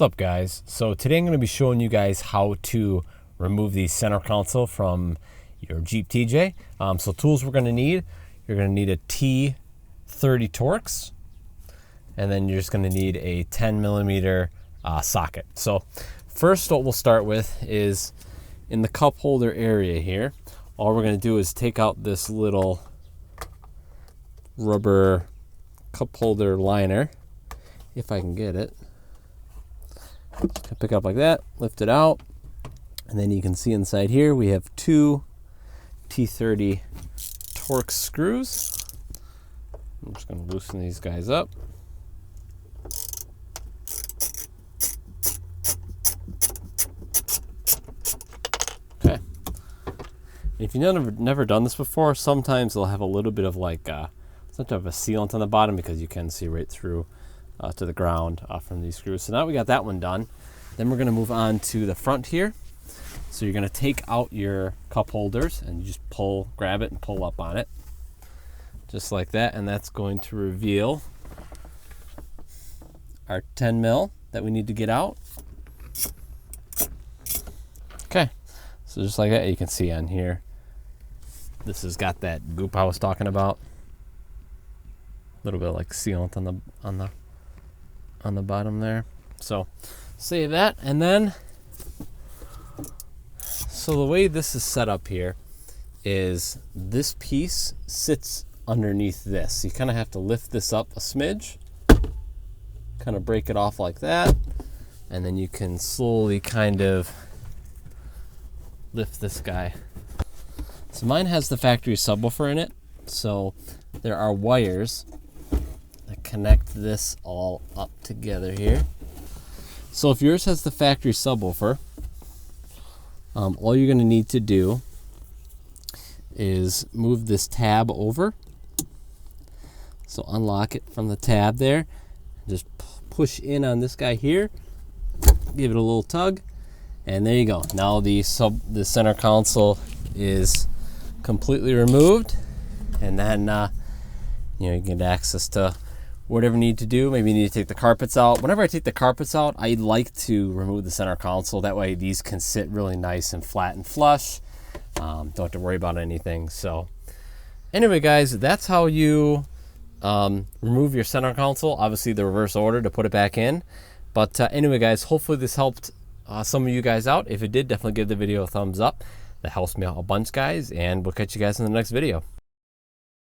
What's up, guys? So today I'm going to be showing you guys how to remove the center console from your Jeep TJ. So tools we're going to need, you're going to need a T30 Torx, and then you're just going to need a 10 millimeter socket. So first what we'll start with is in the cup holder area here. All we're going to do is take out this little rubber cup holder liner, if I can get it. Pick it up like that, lift it out, and then you can see inside here we have two T30 Torx screws. I'm just going to loosen these guys up. Okay. If you've never done this before, sometimes they'll have a little bit of like some type of a sealant on the bottom, because you can see right through to the ground from these screws. So now we got that one done. Then we're going to move on to the front here. So you're going to take out your cup holders and you just grab it and pull up on it, just like that, and that's going to reveal our 10 mil that we need to get out. Okay, so just like that, you can see on here, this has got that goop I was talking about. A little bit of like sealant on the bottom there. So save that, and then so the way this is set up here is this piece sits underneath this. You kind of have to lift this up a smidge, kind of break it off like that, and then you can slowly kind of lift this guy. So mine has the factory subwoofer in it, so there are wires that connect this all up together here. So if yours has the factory subwoofer, all you're going to need to do is move this tab over. So unlock it from the tab there, just push in on this guy here, give it a little tug, and there you go. Now the center console is completely removed, and then you get access to whatever you need to do. Maybe you need to take the carpets out. Whenever I take the carpets out, I like to remove the center console. That way these can sit really nice and flat and flush. Don't have to worry about anything. So anyway, guys, that's how you remove your center console. Obviously the reverse order to put it back in. But anyway, guys, hopefully this helped some of you guys out. If it did, definitely give the video a thumbs up. That helps me out a bunch, guys, and we'll catch you guys in the next video.